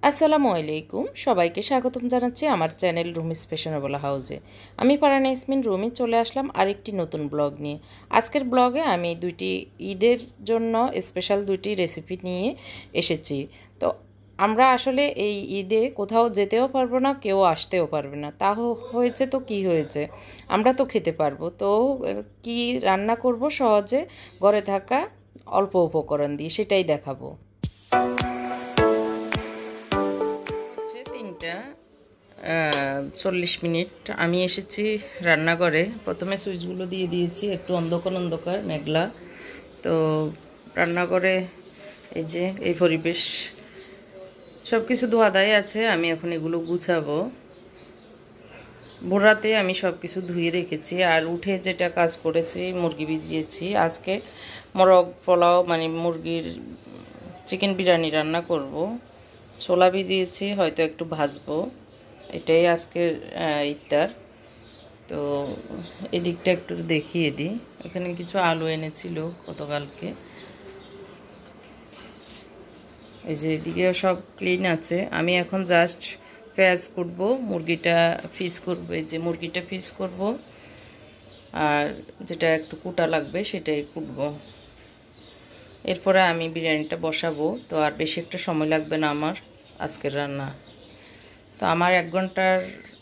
আসসালামু আলাইকুম, সবাইকে স্বাগতম জানাচ্ছি আমার চ্যানেল রুমিস ফ্যাশনেবল হাউসে। আমি ফারহানা ইয়াসমিন রুমি চলে আসলাম আরেকটি নতুন ব্লগ নিয়ে। আজকের ব্লগে আমি দুইটি ঈদের জন্য স্পেশাল দুইটি রেসিপি নিয়ে এসেছি। তো আমরা আসলে এই ঈদে কোথাও যেতেও পারবো না, কেউ আসতেও পারবে না। তা হয়েছে তো কি হয়েছে, আমরা তো খেতে পারবো। তো কি রান্না করব সহজে ঘরে থাকা অল্প উপকরণ দিয়ে, সেটাই দেখাবো। হচ্ছে 3টা 40 মিনিট আমি এসেছি রান্নাঘরে। প্রথমে সুইচগুলো দিয়ে দিয়েছি, একটু অন্ধকার অন্ধকার মেঘলা। তো রান্নাঘরে এই যে এই পরিবেশ, সব কিছু ধোয়াধাই আছে। আমি এখন এগুলো গুছাবো। ভোররাতে আমি সব কিছু ধুয়ে রেখেছি, আর উঠে যেটা কাজ করেছি, মুরগি ভিজিয়েছি। আজকে মোরগ পোলাও মানে মুরগির চিকেন বিরিয়ানি রান্না করব। ছোলা ভিজিয়েছি, হয়তো একটু ভাজবো। এটাই আজকের ইফতার। তো এদিকটা একটু দেখিয়ে দিই। এখানে কিছু আলু এনেছিল গতকালকে। এই যে এদিকে সব ক্লিন আছে। আমি এখন জাস্ট পেঁয়াজ কুটবো, মুরগিটা ফিস করবো। এই যে মুরগিটা ফিস করব, আর যেটা একটু কুটা লাগবে সেটাই কুটবো। এরপরে আমি বিরিয়ানিটা বসাবো। তো আর বেশি একটা সময় লাগবে না আমার আজকের রান্না। তো আমার 1 ঘন্টার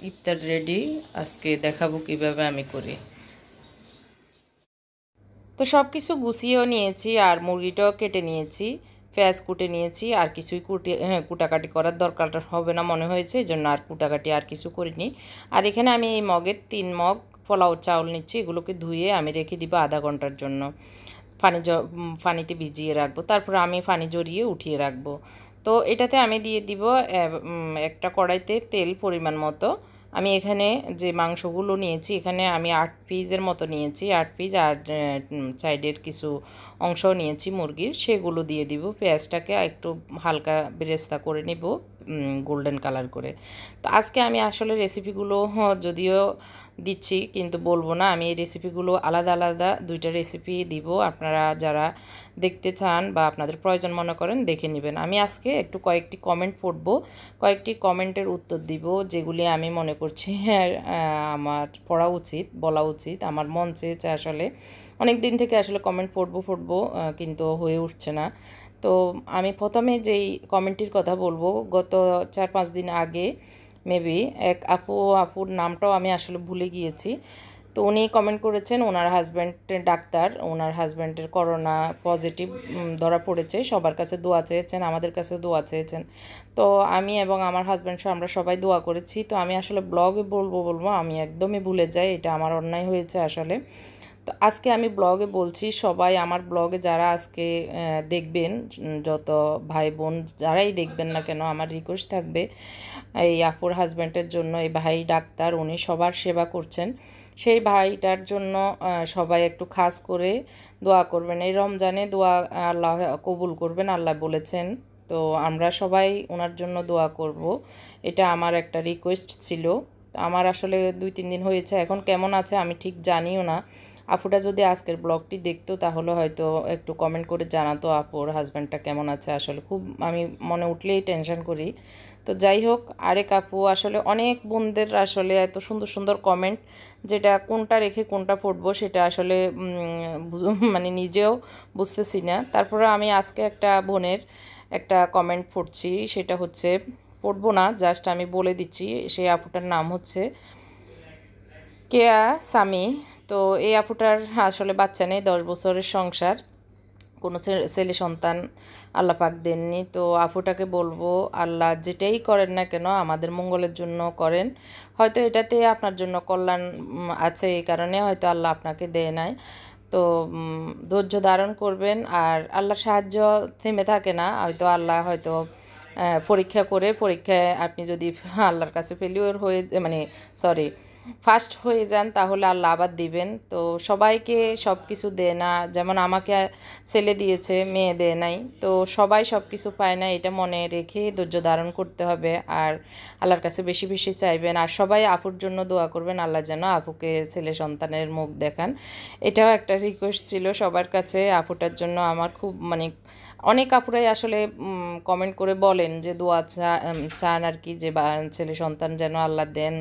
ইফতার রেডি। আজকে দেখাবো কিভাবে আমি করি। তো সব কিছু গুছিয়েও নিয়েছি, আর মুরগিটাও কেটে নিয়েছি, পেঁয়াজ কুটে নিয়েছি। আর কিছুই কুটাকাটি করার দরকার হবে না মনে হয়েছে, এই জন্য আর কুটাকাটি আর কিছু করিনি। আর এখানে আমি এই মগের 3 মগ পোলাও চাউল নিচ্ছি। এগুলোকে ধুয়ে আমি রেখে দিব আধা ঘন্টার জন্য। পানিতে ভিজিয়ে রাখবো, তারপর আমি পানি জড়িয়ে উঠিয়ে রাখবো। তো এটাতে আমি দিয়ে দিব একটা কড়াইতে তেল পরিমাণ মতো। আমি এখানে যে মাংসগুলো নিয়েছি, এখানে আমি 8 পিসের মতো নিয়েছি, 8 পিস। আর সাইডের কিছু অংশ নিয়েছি মুরগির, সেগুলো দিয়ে দিব। পেঁয়াজটাকে একটু হালকা বেরেস্তা করে নিব, গোল্ডেন কালার করে। তো আজকে আমি আসলে রেসিপিগুলো যদিও দিচ্ছি, কিন্তু বলবো না। আমি এই রেসিপিগুলো আলাদা আলাদা 2টা রেসিপি দিব। আপনারা যারা দেখতে চান বা আপনাদের প্রয়োজন মনে করেন দেখে নেবেন। আমি আজকে একটু কয়েকটি কমেন্ট পড়ব, কয়েকটি কমেন্টের উত্তর দিব, যেগুলি আমি মনে করছি আমার পড়া উচিত, বলা উচিত। আমার মন চেয়েছে আসলে, অনেক দিন থেকে আসলে কমেন্ট পড়বো, কিন্তু হয়ে উঠছে না। তো আমি প্রথমে যেই কমেন্টটির কথা বলবো, গত 4-5 দিন আগে মেবি এক আপুর নামটাও আমি আসলে ভুলে গিয়েছি। তো উনি কমেন্ট করেছেন, ওনার হাজব্যান্ড ডাক্তার, ওনার হাজব্যান্ডের করোনা পজিটিভ ধরা পড়েছে। সবার কাছে দোয়া চেয়েছেন, আমাদের কাছে দোয়া চেয়েছেন। তো আমি এবং আমার হাজব্যান্ড আমরা সবাই দোয়া করেছি। তো আমি আসলে ব্লগে বলবো আমি একদমই ভুলে যাই, এটা আমার অন্যায় হয়েছে আসলে। তো আজকে আমি ব্লগে বলছি, সবাই আমার ব্লগে যারা আজকে দেখবেন, যত ভাই বোন যারাই দেখবেন না কেন, আমার রিকোয়েস্ট থাকবে এই আপুর হাজব্যান্ডের জন্য। এই ভাই ডাক্তার, উনি সবার সেবা করছেন, সেই ভাইটার জন্য সবাই একটু খাস করে দোয়া করবেন। এই রমজানে দোয়া আল্লাহ কবুল করবেন, আল্লাহ বলেছেন। তো আমরা সবাই ওনার জন্য দোয়া করব, এটা আমার একটা রিকোয়েস্ট ছিল। আমার আসলে 2-3 দিন হয়েছে, এখন কেমন আছে আমি ঠিক জানিও না। আপুটা যদি আজকের ব্লগটি দেখতো তাহলে হয়তো একটু কমেন্ট করে জানাতো আপুর হাজব্যান্ডটা কেমন আছে। আসলে খুব আমি মনে উঠলেই টেনশন করি। তো যাই হোক, আরেক আপু আসলে অনেক বোনদের আসলে এত সুন্দর সুন্দর কমেন্ট, যেটা কোনটা রেখে কোনটা পড়বো সেটা আসলে মানে নিজেও বুঝতেছি না। তারপরে আমি আজকে একটা বোনের একটা কমেন্ট পড়ছি, সেটা হচ্ছে, পড়বো না, জাস্ট আমি বলে দিচ্ছি। সেই আপুটার নাম হচ্ছে কেয়া সামি। তো এই আপুটার আসলে বাচ্চা নেই, 10 বছরের সংসার, কোনো ছেলে সন্তান আল্লাহ পাক দেননি। তো আপুটাকে বলবো, আল্লাহ যেটাই করেন না কেন আমাদের মঙ্গলের জন্য করেন। হয়তো এটাতে আপনার জন্য কল্যাণ আছে, এই কারণে হয়তো আল্লাহ আপনাকে দেয় নাই। তো ধৈর্য ধারণ করবেন, আর আল্লাহর সাহায্য থেমে থাকে না। হয়তো আল্লাহ হয়তো পরীক্ষা করে, পরীক্ষায় আপনি যদি আল্লাহর কাছে ফেলিওর হয়ে মানে সরি ফার্স্ট হয়ে যান, তাহলে আল্লাহ আবার দিবেন। তো সবাইকে সব কিছু দেয় না, যেমন আমাকে ছেলে দিয়েছে, মেয়ে দেয় নাই। তো সবাই সব কিছু পায় না, এটা মনে রেখে ধৈর্য ধারণ করতে হবে। আর আল্লাহর কাছে বেশি বেশি চাইবেন, আর সবাই আপুর জন্য দোয়া করবেন, আল্লাহ যেন আপুকে ছেলে সন্তানের মুখ দেখান। এটাও একটা রিকোয়েস্ট ছিল সবার কাছে। আপুটার জন্য আমার খুব মানে অনেক আপুরাই আসলে কমেন্ট করে বলেন যে দোয়া চান আর কি, যে ছেলে সন্তান যেন আল্লাহ দেন,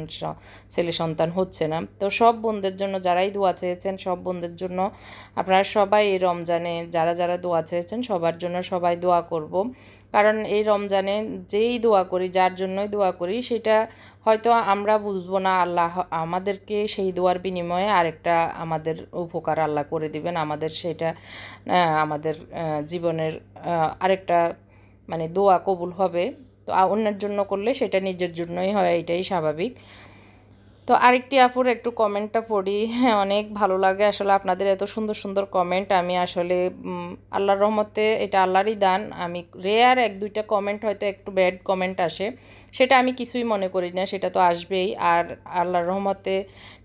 ছেলে সন্তান হচ্ছে না। তো সব বোনদের জন্য যারাই দোয়া চেয়েছেন, সব বোনদের জন্য আপনারা সবাই এই রমজানে যারা যারা দোয়া চেয়েছেন সবার জন্য সবাই দোয়া করব। কারণ এই রমজানে যেই দোয়া করি, যার জন্যই দোয়া করি, সেটা হয়তো আমরা বুঝবো না, আল্লাহ আমাদেরকে সেই দোয়ার বিনিময়ে আরেকটা আমাদের উপকার আল্লাহ করে দিবেন, আমাদের সেটা আমাদের জীবনের আরেকটা মানে দোয়া কবুল হবে। তো অন্যের জন্য করলে সেটা নিজের জন্যই হয়, এটাই স্বাভাবিক। তো আরেকটি আপুর একটু কমেন্টটা পড়ি, হ্যাঁ অনেক ভালো লাগে আসলে আপনাদের এত সুন্দর সুন্দর কমেন্ট। আমি আসলে আল্লাহর রহমতে এটা আল্লাহরই দান। আমি রেয়ার এক দুইটা কমেন্ট হয়তো একটু ব্যাড কমেন্ট আসে, সেটা আমি কিছুই মনে করি না, সেটা তো আসবেই। আর আল্লাহর রহমতে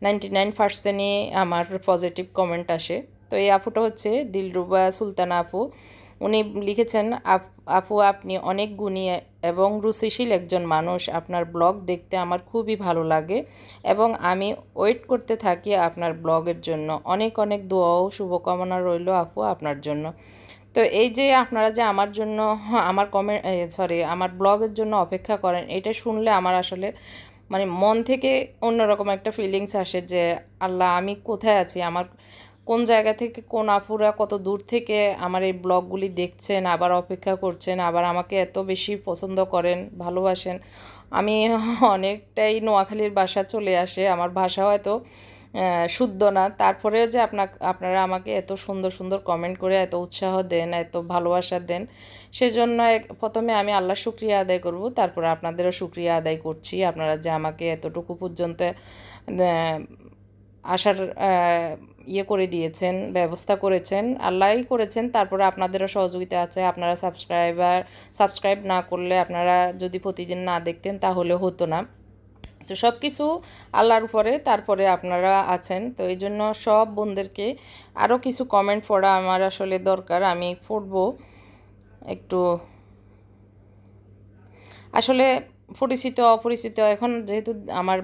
99%ই আমার পজিটিভ কমেন্ট আসে। তো এই আপুটা হচ্ছে দিলরুবা সুলতানা আপু। উনি লিখেছেন, আপু আপনি অনেক গুণী এবং রুচিশীল একজন মানুষ, আপনার ব্লগ দেখতে আমার খুবই ভালো লাগে এবং আমি ওয়েট করতে থাকি আপনার ব্লগের জন্য। অনেক অনেক দোয়া ও শুভকামনা রইল আপু আপনার জন্য। তো এই যে আপনারা যে আমার জন্য আমার আমার ব্লগের জন্য অপেক্ষা করেন, এটা শুনলে আমার আসলে মানে মন থেকে অন্যরকম একটা ফিলিংস আসে যে আল্লাহ আমি কোথায় আছি, আমার কোন জায়গা থেকে কোন আপুরা কত দূর থেকে আমার এই ব্লগগুলি দেখছেন, আবার অপেক্ষা করছেন, আবার আমাকে এত বেশি পছন্দ করেন, ভালোবাসেন। আমি অনেকটাই নোয়াখালীর ভাষা চলে আসে, আমার ভাষাও এত শুদ্ধ না, তারপরেও যে আপনারা আমাকে এত সুন্দর সুন্দর কমেন্ট করে এত উৎসাহ দেন, এত ভালোবাসা দেন, সেজন্য প্রথমে আমি আল্লাহর শুকরিয়া আদায় করব, তারপরে আপনাদেরও শুকরিয়া আদায় করছি। আপনারা যে আমাকে এতটুকু পর্যন্ত আসার ইয়ে করে দিয়েছেন, ব্যবস্থা করেছেন, আল্লাহই করেছেন, তারপরে আপনাদেরও সহযোগিতা আছে। আপনারা সাবস্ক্রাইব না করলে, আপনারা যদি প্রতিদিন না দেখতেন তাহলে হতো না। তো সব কিছু আল্লাহর উপরে, তারপরে আপনারা আছেন। তো এই জন্য সব বোনদেরকে আরও কিছু কমেন্ট পড়া আমার আসলে দরকার, আমি পড়বো একটু। আসলে পরিচিত অপরিচিত এখন যেহেতু আমার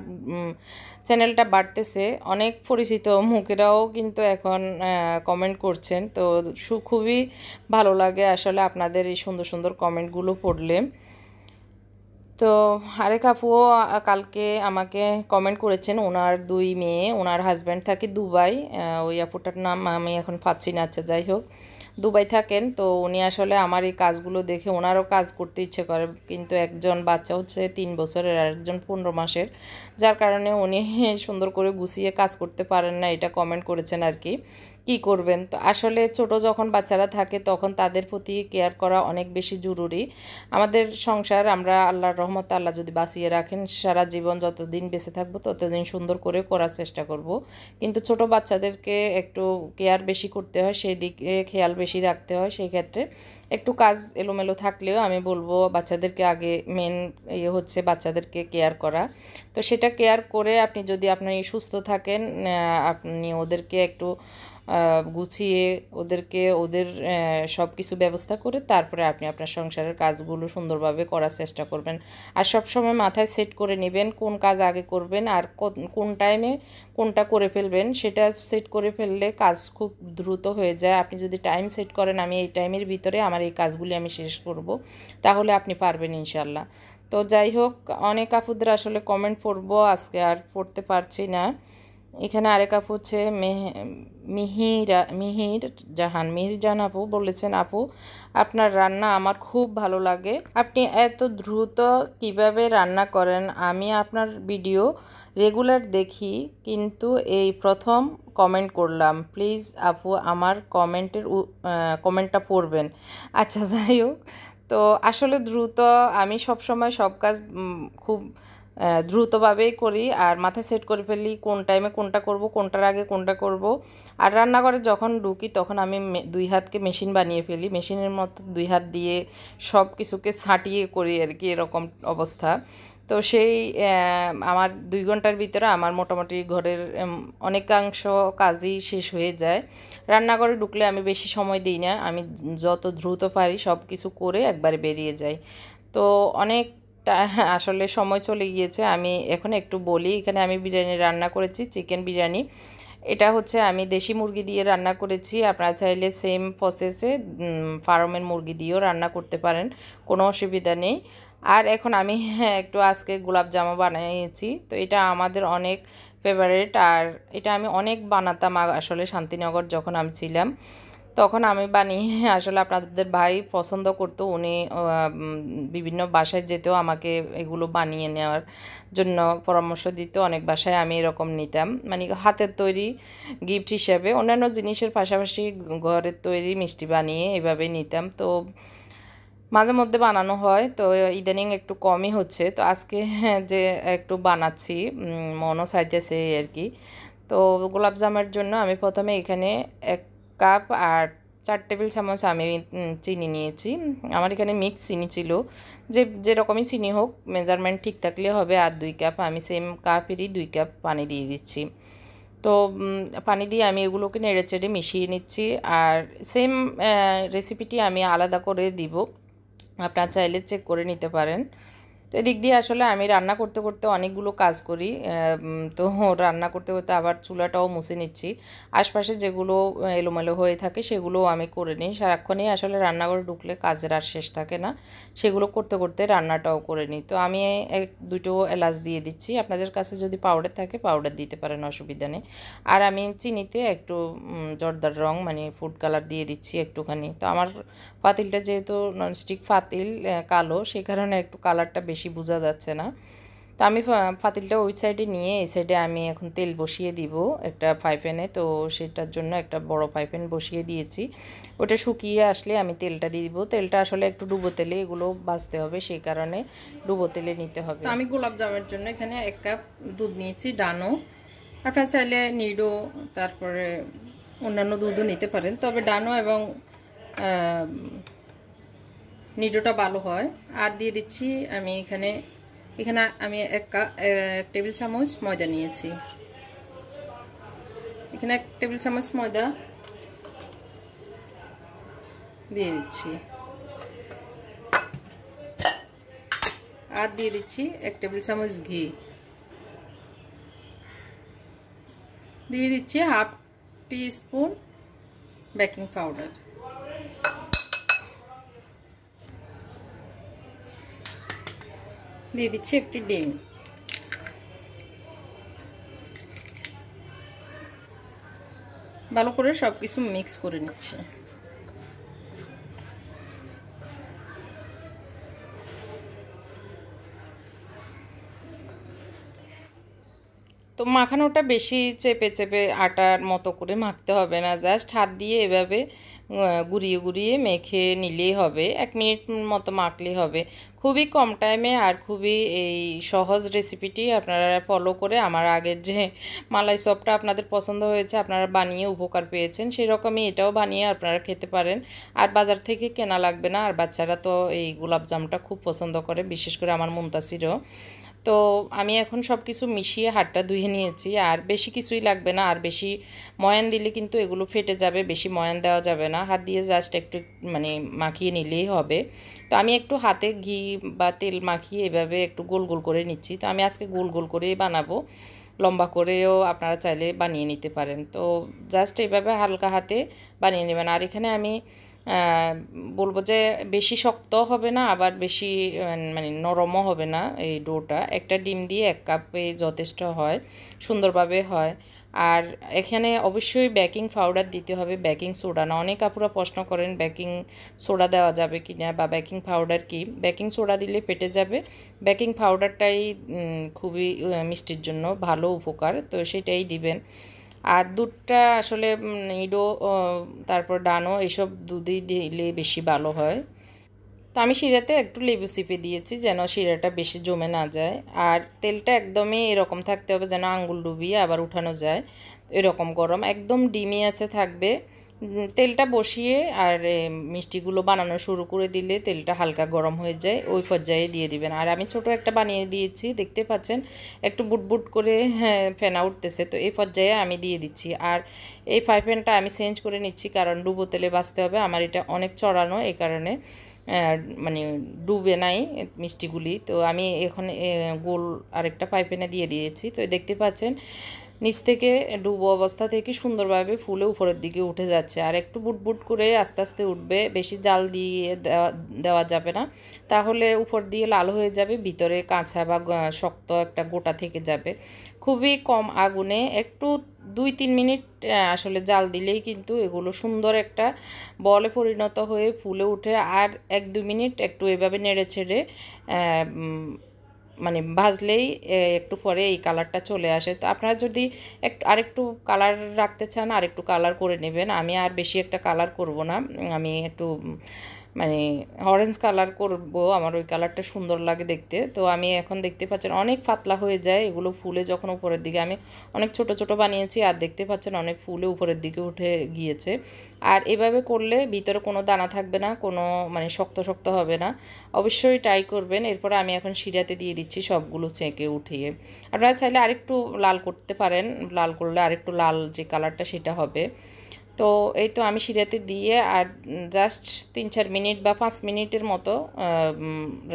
চ্যানেলটা বাড়তেছে, অনেক পরিচিত মুখেরাও কিন্তু এখন কমেন্ট করছেন। তো খুবই ভালো লাগে আসলে আপনাদের এই সুন্দর সুন্দর কমেন্টগুলো পড়লে। তো আরেক আপুও কালকে আমাকে কমেন্ট করেছেন, ওনার 2 মেয়ে, ওনার হাজব্যান্ড থাকে দুবাই, ওই আপুটার নাম আমি এখন পাচ্ছি না, আচ্ছা যাই হোক, দুবাই থাকেন। তো উনি আসলে আমার এই কাজগুলো দেখে ওনারও কাজ করতে ইচ্ছে করে, কিন্তু একজন বাচ্চা হচ্ছে 3 বছরের আর একজন 15 মাসের, যার কারণে উনি সুন্দর করে গুছিয়ে কাজ করতে পারেন না, এটা কমেন্ট করেছেন আর কি। কী করবেন, তো আসলে ছোট যখন বাচ্চারা থাকে তখন তাদের প্রতি কেয়ার করা অনেক বেশি জরুরি। আমাদের সংসার আমরা আল্লাহর রহমত, আল্লাহ যদি বাঁচিয়ে রাখেন, সারা জীবন যতদিন বেঁচে থাকবো ততদিন সুন্দর করে করার চেষ্টা করব। কিন্তু ছোট বাচ্চাদেরকে একটু কেয়ার বেশি করতে হয়, সেই দিকে খেয়াল বেশি রাখতে হয়। সেই ক্ষেত্রে একটু কাজ এলোমেলো থাকলেও আমি বলবো বাচ্চাদেরকে আগে মেন ইয়ে হচ্ছে বাচ্চাদেরকে কেয়ার করা। তো সেটা কেয়ার করে আপনি যদি আপনি সুস্থ থাকেন, আপনি ওদেরকে একটু গুছিয়ে ওদের সব কিছু ব্যবস্থা করে তারপরে আপনি আপনার সংসারের কাজগুলো সুন্দরভাবে করার চেষ্টা করবেন। আর সব সময় মাথায় সেট করে নেবেন কোন কাজ আগে করবেন আর কোন টাইমে কোনটা করে ফেলবেন, সেটা সেট করে ফেললে কাজ খুব দ্রুত হয়ে যায়। আপনি যদি টাইম সেট করেন আমি এই টাইমের ভিতরে আমার এই কাজগুলি আমি শেষ করব, তাহলে আপনি পারবেন ইনশাল্লাহ। তো যাই হোক, অনেক আপুদের আসলে কমেন্ট পড়বো, আজকে আর পড়তে পারছি না। এখানে আরেক আপু হচ্ছে মিহির জাহান আপু বলেছেন, আপু আপনার রান্না আমার খুব ভালো লাগে, আপনি এত দ্রুত কিভাবে রান্না করেন? আমি আপনার ভিডিও রেগুলার দেখি, কিন্তু এই প্রথম কমেন্ট করলাম, প্লিজ আপু আমার কমেন্টটা পড়বেন। আচ্ছা যাই হোক, তো আসলে দ্রুত আমি সব সময় সব কাজ খুব দ্রুতভাবেই করি আর মাথায় সেট করে ফেলি কোন টাইমে কোনটা করব, কোনটার আগে কোনটা করব। আর রান্নাঘরে যখন ঢুকি তখন আমি 2 হাতকে মেশিন বানিয়ে ফেলি, মেশিনের মতো 2 হাত দিয়ে সব কিছুকে ছাঁটিয়ে করি আর কি, এরকম অবস্থা। তো সেই আমার 2 ঘন্টার ভিতরে আমার মোটামুটি ঘরের অনেকাংশ কাজই শেষ হয়ে যায়। রান্নাঘরে ঢুকলে আমি বেশি সময় দিই না, আমি যত দ্রুত পারি সব কিছু করে একবারে বেরিয়ে যাই। তো অনেকটা আসলে সময় চলে গিয়েছে, আমি এখন একটু বলি। এখানে আমি বিরিয়ানি রান্না করেছি, চিকেন বিরিয়ানি। এটা হচ্ছে আমি দেশি মুরগি দিয়ে রান্না করেছি। আপনারা চাইলে সেম প্রসেসে ফার্মের মুরগি দিয়েও রান্না করতে পারেন, কোনো অসুবিধা নেই। আর এখন আমি একটু আজকে গোলাপ জামা বানিয়েছি। তো এটা আমাদের অনেক ফেভারিট, আর এটা আমি অনেক বানাতাম আসলে শান্তিনগর যখন আমি ছিলাম তখন আমি বানিয়ে আসলে আপনাদের ভাই পছন্দ করতো। উনি বিভিন্ন বাসায় যেতেও আমাকে এগুলো বানিয়ে নেওয়ার জন্য পরামর্শ দিত। অনেক বাসায় আমি এরকম নিতাম, মানে হাতের তৈরি গিফট হিসেবে অন্যান্য জিনিসের পাশাপাশি ঘরের তৈরি মিষ্টি বানিয়ে এভাবে নিতাম। তো মাঝে মধ্যে বানানো হয়, তো ইদানিং একটু কমই হচ্ছে। তো আজকে যে একটু বানাচ্ছি, মনও চাইতেছে আর কি। তো গোলাপ জামের জন্য আমি প্রথমে এখানে 1 কাপ আর 4 টেবিল চামচ আমি চিনি নিয়েছি। আমার এখানে মিক্স চিনি ছিল, যেরকমই চিনি হোক মেজারমেন্ট ঠিক থাকলে হবে। আর 2 কাপ আমি সেম কাপেরই 2 কাপ পানি দিয়ে দিচ্ছি। তো পানি দিয়ে আমি এগুলোকে নেড়েচেড়ে মিশিয়ে নিচ্ছি। আর সেম রেসিপিটি আমি আলাদা করে দিব, আপনারা চাইলে চেক করে নিতে পারেন। তো এদিক দিয়ে আসলে আমি রান্না করতে করতে অনেকগুলো কাজ করি। তো রান্না করতে করতে আবার চুলাটাও মুছে নিচ্ছি। আশপাশে যেগুলো এলোমেলো হয়ে থাকে সেগুলোও আমি করে নিই। সারাক্ষণই আসলে রান্নাঘরে ঢুকলে কাজের আর শেষ থাকে না, সেগুলো করতে করতে রান্নাটাও করে নিই। তো আমি 1-2টো এলাচ দিয়ে দিচ্ছি। আপনাদের কাছে যদি পাউডার থাকে পাউডার দিতে পারেন, অসুবিধা নেই। আর আমি চিনিতে একটু জর্দার রং মানে ফুড কালার দিয়ে দিচ্ছি একটুখানি। তো আমার পাতিলটা যেহেতু ননস্টিক পাতিল কালো, সেই কারণে একটু কালারটা বেশি বোঝা যাচ্ছে না। তো আমি পাতিলটা ওই সাইডে নিয়ে এই সাইডে আমি এখন তেল বসিয়ে দিব একটা ফ্রাই প্যানে। তো সেটার জন্য একটা বড় ফ্রাই প্যান বসিয়ে দিয়েছি। ওটা শুকিয়ে আসলে আমি তেলটা দিয়ে দিব। তেলটা আসলে একটু ডুবো তেলে এগুলো ভাজতে হবে, সেই কারণে ডুবো তেলে নিতে হবে। তো আমি গোলাপ জামের জন্য এখানে 1 কাপ দুধ নিয়েছি, ডানো। আপনারা চাইলে নিডো তারপরে অন্যান্য দুধও নিতে পারেন, তবে ডানো এবং নিডোটা ভালো হয়। আর দিয়ে দিচ্ছি আমি এখানে আমি 1 টেবিল চামচ ময়দা নিয়েছি। এখানে 1 টেবিল চামচ ময়দা দিয়ে দিচ্ছি। আর দিয়ে দিচ্ছি 1 টেবিল চামচ ঘি। দিয়ে দিচ্ছি হাফ টি স্পুন বেকিং পাউডার। দিয়ে দিচ্ছি একটি ডিম। ভালো করে সব কিছু মিক্স করে নিচ্ছি। তো মাখানোটা বেশি চেপে চেপে আটার মতো করে মাখতে হবে না, জাস্ট হাত দিয়ে এভাবে গুঁড়িয়ে গুঁড়িয়ে মেখে নিলেই হবে। 1 মিনিট মতো মাখলেই হবে। খুবই কম টাইমে আর খুবই এই সহজ রেসিপিটি আপনারা ফলো করে আমার আগের যে মালাই চপটা আপনাদের পছন্দ হয়েছে, আপনারা বানিয়ে উপকার পেয়েছেন, সেরকমই এটাও বানিয়ে আপনারা খেতে পারেন। আর বাজার থেকে কেনা লাগবে না। আর বাচ্চারা তো এই গোলাপ জামটা খুব পছন্দ করে, বিশেষ করে আমার মুনতাসিরও। তো আমি এখন সব কিছু মিশিয়ে হাতটা ধুয়ে নিয়েছি। আর বেশি কিছুই লাগবে না, আর বেশি ময়ান দিলে কিন্তু এগুলো ফেটে যাবে, বেশি ময়ান দেওয়া যাবে না। হাত দিয়ে জাস্ট একটু মানে মাখিয়ে নিলেই হবে। তো আমি একটু হাতে ঘি বা তেল মাখিয়ে এভাবে একটু গোল গোল করে নিচ্ছি। তো আমি আজকে গোল গোল করেই বানাবো, লম্বা করেও আপনারা চাইলে বানিয়ে নিতে পারেন। তো জাস্ট এইভাবে হালকা হাতে বানিয়ে নেবেন। আর এখানে আমি বলবো যে বেশি শক্ত হবে না, আবার বেশি মানে নরমও হবে না। এই ডোটা একটা ডিম দিয়ে 1 কাপে যথেষ্ট হয়, সুন্দরভাবে হয়। আর এখানে অবশ্যই বেকিং পাউডার দিতে হবে, বেকিং সোডা না। অনেক আপুরা প্রশ্ন করেন বেকিং সোডা দেওয়া যাবে কি না বা বেকিং পাউডার কি। বেকিং সোডা দিলে ফেটে যাবে, বেকিং পাউডারটাই খুবই মিষ্টির জন্য ভালো উপকার, তো সেটাই দিবেন। আর দুধটা আসলে নিডো তারপর ডানো এসব দুধই দিলে বেশি ভালো হয়। তো আমি শিরাতে একটু লেবু চিপে দিয়েছি যেন শিরাটা বেশি জমে না যায়। আর তেলটা একদমই এরকম থাকতে হবে যেন আঙ্গুল ডুবিয়ে আবার উঠানো যায়, এরকম গরম একদম ডিমি আছে থাকবে। তেলটা বসিয়ে আর মিষ্টিগুলো বানানো শুরু করে দিলে তেলটা হালকা গরম হয়ে যায়, ওই পর্যায়ে দিয়ে দিবেন। আর আমি ছোট একটা বানিয়ে দিয়েছি, দেখতে পাচ্ছেন একটু বুটবুট করে ফেনা উঠতেছে। তো এই পর্যায়ে আমি দিয়ে দিচ্ছি। আর এই ফ্রাই প্যানটা আমি চেঞ্জ করে নিচ্ছি, কারণ ডুবো তেলে ভাজতে হবে। আমার এটা অনেক চড়ানো, এই কারণে মানে ডুবে নাই মিষ্টিগুলি। তো আমি এখন গোল আরেকটা ফ্রাই প্যানে দিয়ে দিয়েছি। তো দেখতে পাচ্ছেন নিচ থেকে ডুবো অবস্থা থেকে সুন্দরভাবে ফুলে উপরের দিকে উঠে যাচ্ছে। আর একটু বুটবুট করে আস্তে আস্তে উঠবে, বেশি জাল দিয়ে দেওয়া যাবে না, তাহলে উপর দিয়ে লাল হয়ে যাবে, ভিতরে কাঁচা বা শক্ত একটা গোটা থেকে যাবে। খুবই কম আগুনে একটু 2-3 মিনিট আসলে জাল দিলেই কিন্তু এগুলো সুন্দর একটা বলে পরিণত হয়ে ফুলে উঠে। আর 1-2 মিনিট একটু এভাবে নেড়ে ছেড়ে মানে ভাজলেই একটু পরে এই কালারটা চলে আসে। তো আপনারা যদি আরেকটু কালার রাখতে চান আরেকটু কালার করে নেবেন। আমি আর বেশি একটা কালার করব না, আমি একটু মানে অরেঞ্জ কালার করব, আমার ওই কালারটা সুন্দর লাগে দেখতে। তো আমি এখন দেখতে পাচ্ছেন অনেক পাতলা হয়ে যায় এগুলো ফুলে যখন উপরের দিকে, আমি অনেক ছোট ছোট বানিয়েছি আর দেখতে পাচ্ছেন অনেক ফুলে উপরের দিকে উঠে গিয়েছে। আর এভাবে করলে ভিতরে কোনো দানা থাকবে না, কোনো মানে শক্ত শক্ত হবে না, অবশ্যই ট্রাই করবেন। এরপরে আমি এখন শিরাতে দিয়ে দিচ্ছি সবগুলো ছেঁকে উঠিয়ে। আপনারা চাইলে আরেকটু লাল করতে পারেন, লাল করলে আরেকটু লাল যে কালারটা সেটা হবে। তো এই তো আমি শিরাতে দিয়ে আর জাস্ট 3-4 মিনিট বা 5 মিনিটের মতো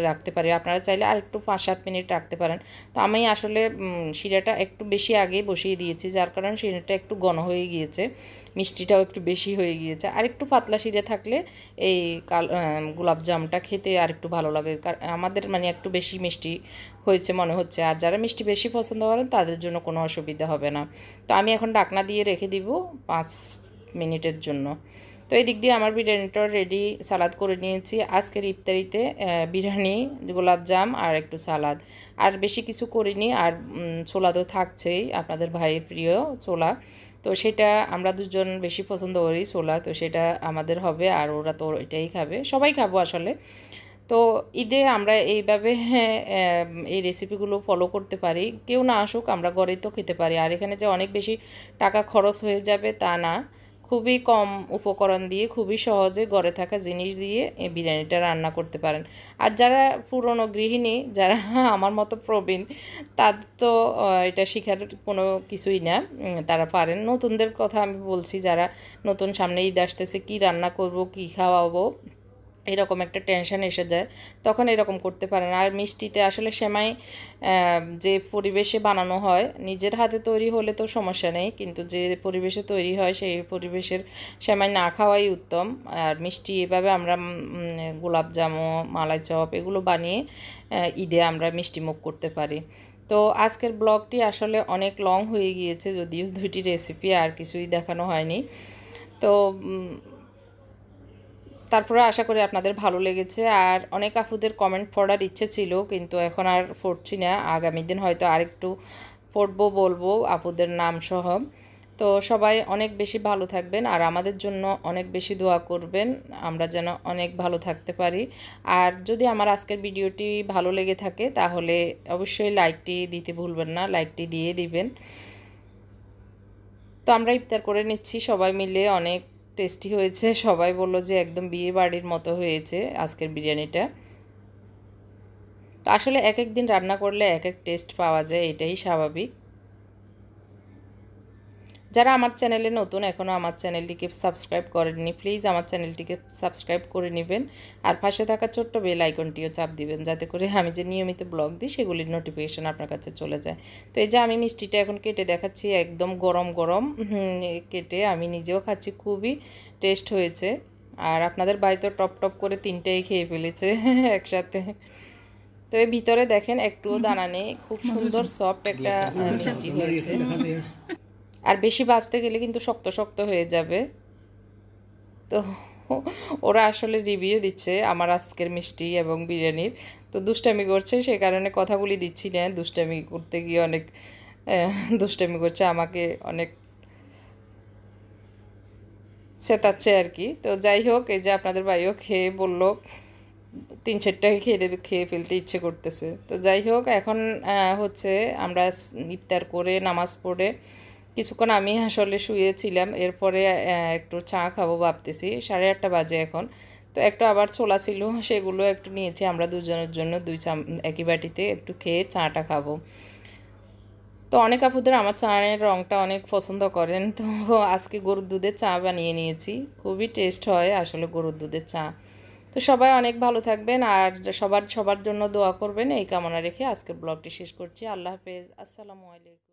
রাখতে পারি। আপনারা চাইলে আর একটু 5-7 মিনিট রাখতে পারেন। তো আমি আসলে শিরাটা একটু বেশি আগে বসিয়ে দিয়েছি, যার কারণে শিরাটা একটু ঘন হয়ে গিয়েছে, মিষ্টিটাও একটু বেশি হয়ে গিয়েছে। আর একটু পাতলা শিরা থাকলে এই গোলাপজামটা খেতে আর একটু ভালো লাগে। আমাদের মানে একটু বেশি মিষ্টি হয়েছে মনে হচ্ছে, আর যারা মিষ্টি বেশি পছন্দ করেন তাদের জন্য কোনো অসুবিধা হবে না। তো আমি এখন ঢাকনা দিয়ে রেখে দিব 5 মিনিটের জন্য। তো এই দিক দিয়ে আমার বিরিয়ানিটা রেডি। সালাদ করে নিয়েছি আজকের ইফতারিতে, বিরিয়ানি, গোলাপজাম আর একটু সালাদ, আর বেশি কিছু করিনি। আর ছোলা তো থাকছেই, আপনাদের ভাইয়ের প্রিয় ছোলা, তো সেটা আমরা দুজন বেশি পছন্দ করি ছোলা, তো সেটা আমাদের হবে। আর ওরা তো এটাই খাবে, সবাই খাবো আসলে। তো ঈদে আমরা এইভাবে এই রেসিপিগুলো ফলো করতে পারি, কেউ না আসুক আমরা ঘরেই তো খেতে পারি। আর এখানে যে অনেক বেশি টাকা খরচ হয়ে যাবে তা না, খুবই কম উপকরণ দিয়ে খুবই সহজে ঘরে থাকা জিনিস দিয়ে এই বিরিয়ানিটা রান্না করতে পারেন। আর যারা পুরনো গৃহিণী, যারা আমার মতো প্রবীণ, তাদের তো এটা শেখার কোনো কিছুই না, তারা পারেন। নতুনদের কথা আমি বলছি, যারা নতুন সামনে ঈদ আসতেছে, কী রান্না করব, কী খাওয়াবো, এরকম একটা টেনশন এসে যায়, তখন এরকম করতে পারেন। আর মিষ্টিতে আসলে সেমাই যে পরিবেশে বানানো হয়, নিজের হাতে তৈরি হলে তো সমস্যা নেই, কিন্তু যে পরিবেশে তৈরি হয় সেই পরিবেশের সেমাই না খাওয়াই উত্তম। আর মিষ্টি এভাবে আমরা গোলাপজামু, মালাই চপ এগুলো বানিয়ে ঈদে আমরা মিষ্টি মুখ করতে পারি। তো আজকের ব্লগটি আসলে অনেক লং হয়ে গিয়েছে, যদিও 2টি রেসিপি আর কিছুই দেখানো হয়নি। তো তারপরে আশা করি আপনাদের ভালো লেগেছে। আর অনেক আপুদের কমেন্ট পড়ার ইচ্ছে ছিল, কিন্তু এখন আর পড়ছি না, আগামী দিন হয়তো আরেকটু পড়বো, বলবো আপুদের নাম সহ। তো সবাই অনেক বেশি ভালো থাকবেন আর আমাদের জন্য অনেক বেশি দোয়া করবেন, আমরা যেন অনেক ভালো থাকতে পারি। আর যদি আমার আজকের ভিডিওটি ভালো লেগে থাকে তাহলে অবশ্যই লাইকটি দিতে ভুলবেন না, লাইকটি দিয়ে দিবেন। তো আমরা ইফতার করে নিচ্ছি সবাই মিলে, অনেক টেস্টি হয়েছে, সবাই বললো যে একদম বিয়ে বাড়ির মতো হয়েছে আজকের বিরিয়ানিটা। তো আসলে এক এক দিন রান্না করলে এক এক টেস্ট পাওয়া যায়, এটাই স্বাভাবিক। যারা আমার চ্যানেলে নতুন, এখনও আমার চ্যানেলটিকে সাবস্ক্রাইব করেননি, প্লিজ আমার চ্যানেলটিকে সাবস্ক্রাইব করে নেবেন। আর পাশে থাকা ছোট্ট বেল আইকনটিও চাপ দিবেন, যাতে করে আমি যে নিয়মিত ব্লগ দিই সেগুলির নোটিফিকেশান আপনার কাছে চলে যায়। তো এই যে আমি মিষ্টিটা এখন কেটে দেখাচ্ছি, একদম গরম গরম কেটে আমি নিজেও খাচ্ছি, খুবই টেস্ট হয়েছে। আর আপনাদের বাড়ি তো টপ টপ করে 3টাই খেয়ে ফেলেছে একসাথে। তো এর ভিতরে দেখেন একটুও দানা নেই, খুব সুন্দর সফট একটা মিষ্টি হয়েছে। আর বেশি ভাজতে গেলে কিন্তু শক্ত শক্ত হয়ে যাবে। তো ওরা আসলে রিভিউ দিচ্ছে আমার আজকের মিষ্টি এবং বিরিয়ানির, তো দুষ্টামি করছে, সে কারণে কথাগুলি দিচ্ছি না, দুষ্টামি করতে গিয়ে অনেক দুষ্টামি করছে, আমাকে অনেক চেতাচ্ছে আর কি। তো যাই হোক, এই যে আপনাদের ভাইও খেয়ে বললো 3-4টাকে খেয়ে ফেলতে ইচ্ছে করতেছে। তো যাই হোক, এখন হচ্ছে আমরা ইফতার করে নামাজ পড়ে কিছুক্ষণ আমি আসলে শুয়েছিলাম, এরপরে একটু চা খাবো ভাবতেছি, 8:30 বাজে এখন। তো একটু আবার ছোলা ছিল, সেগুলো একটু নিয়েছি আমরা দুজনের জন্য, একই বাটিতে একটু খেয়ে চাটা খাবো। তো অনেক আপুদের আমার চায়ের রঙটা অনেক পছন্দ করেন, তো আজকে গরুর দুধের চা বানিয়ে নিয়েছি, খুবই টেস্ট হয় আসলে গরুর দুধের চা। তো সবাই অনেক ভালো থাকবেন আর সবার জন্য দোয়া করবেন, এই কামনা রেখে আজকের ব্লগটি শেষ করছি। আল্লাহ হাফেজ, আসসালামু আলাইকুম।